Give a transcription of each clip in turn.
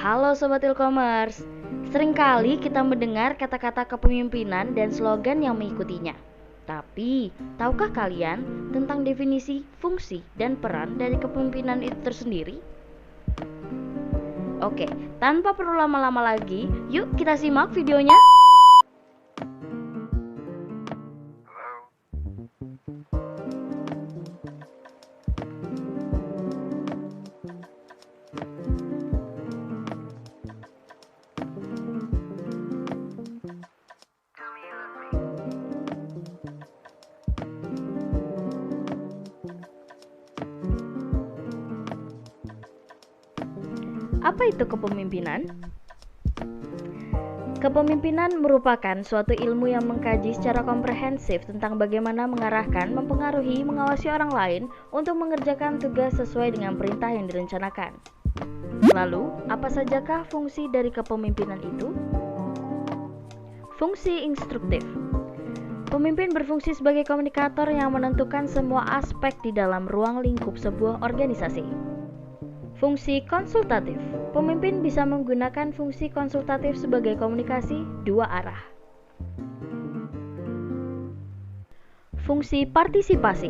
Halo Sobat E-commerce, seringkali kita mendengar kata-kata kepemimpinan dan slogan yang mengikutinya. Tapi, tahukah kalian tentang definisi, fungsi, dan peran dari kepemimpinan itu tersendiri? Oke, tanpa perlu lama-lama lagi, yuk kita simak videonya. Apa itu kepemimpinan? Kepemimpinan merupakan suatu ilmu yang mengkaji secara komprehensif tentang bagaimana mengarahkan, mempengaruhi, mengawasi orang lain untuk mengerjakan tugas sesuai dengan perintah yang direncanakan. Lalu, apa sajakah fungsi dari kepemimpinan itu? Fungsi instruktif. Pemimpin berfungsi sebagai komunikator yang menentukan semua aspek di dalam ruang lingkup sebuah organisasi. Fungsi konsultatif. Pemimpin bisa menggunakan fungsi konsultatif sebagai komunikasi dua arah. Fungsi partisipasi.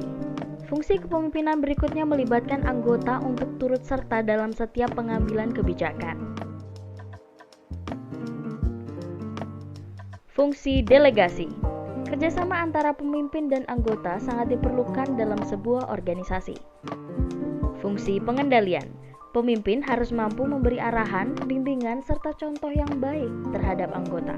Fungsi kepemimpinan berikutnya melibatkan anggota untuk turut serta dalam setiap pengambilan kebijakan. Fungsi delegasi. Kerjasama antara pemimpin dan anggota sangat diperlukan dalam sebuah organisasi. Fungsi pengendalian. Pemimpin harus mampu memberi arahan, bimbingan, serta contoh yang baik terhadap anggota.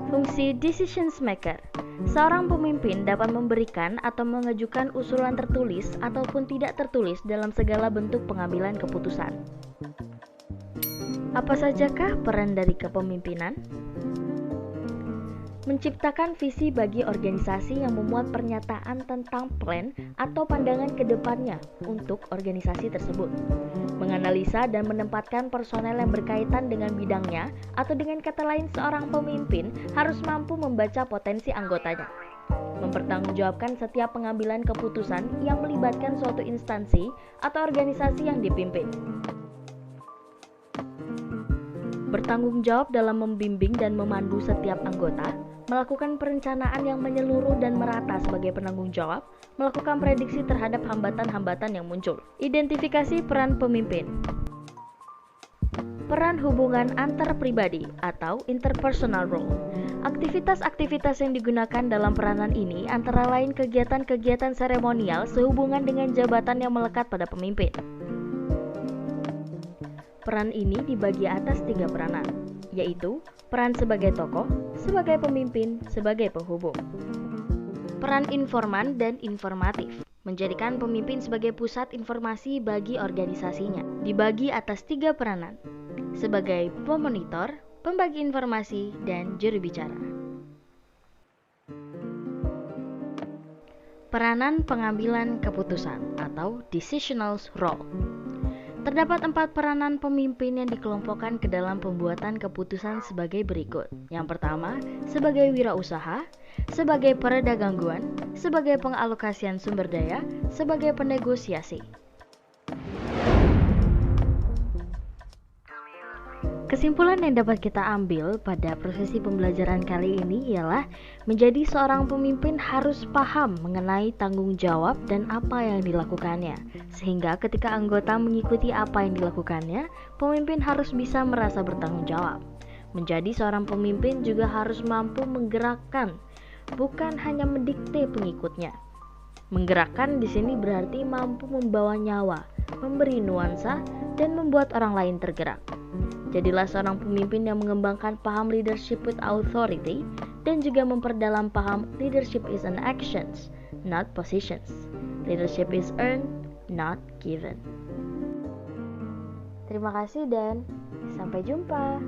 Fungsi decision maker. Seorang pemimpin dapat memberikan atau mengajukan usulan tertulis ataupun tidak tertulis dalam segala bentuk pengambilan keputusan. Apa sajakah peran dari kepemimpinan? Menciptakan visi bagi organisasi yang memuat pernyataan tentang plan atau pandangan ke depannya untuk organisasi tersebut. Menganalisa dan menempatkan personel yang berkaitan dengan bidangnya, atau dengan kata lain seorang pemimpin harus mampu membaca potensi anggotanya. Mempertanggungjawabkan setiap pengambilan keputusan yang melibatkan suatu instansi atau organisasi yang dipimpin. Bertanggung jawab dalam membimbing dan memandu setiap anggota, melakukan perencanaan yang menyeluruh dan merata sebagai penanggung jawab, melakukan prediksi terhadap hambatan-hambatan yang muncul. Identifikasi peran pemimpin. Peran hubungan antar pribadi atau interpersonal role. Aktivitas-aktivitas yang digunakan dalam peranan ini antara lain kegiatan-kegiatan seremonial sehubungan dengan jabatan yang melekat pada pemimpin. Peran ini dibagi atas 3 peranan, yaitu peran sebagai tokoh, sebagai pemimpin, sebagai penghubung. Peran informan dan informatif, menjadikan pemimpin sebagai pusat informasi bagi organisasinya, dibagi atas 3 peranan, sebagai pemonitor, pembagi informasi, dan juru bicara. Peranan pengambilan keputusan atau decisional role. Terdapat 4 peranan pemimpin yang dikelompokkan ke dalam pembuatan keputusan sebagai berikut. Yang pertama, sebagai wirausaha, sebagai pereda gangguan, sebagai pengalokasian sumber daya, sebagai penegosiasi. Kesimpulan yang dapat kita ambil pada prosesi pembelajaran kali ini ialah menjadi seorang pemimpin harus paham mengenai tanggung jawab dan apa yang dilakukannya. Sehingga ketika anggota mengikuti apa yang dilakukannya, pemimpin harus bisa merasa bertanggung jawab. Menjadi seorang pemimpin juga harus mampu menggerakkan, bukan hanya mendikte pengikutnya. Menggerakkan di sini berarti mampu membawa nyawa, memberi nuansa, dan membuat orang lain tergerak. Jadilah seorang pemimpin yang mengembangkan paham leadership with authority dan juga memperdalam paham leadership is an actions, not positions. Leadership is earned, not given. Terima kasih dan sampai jumpa.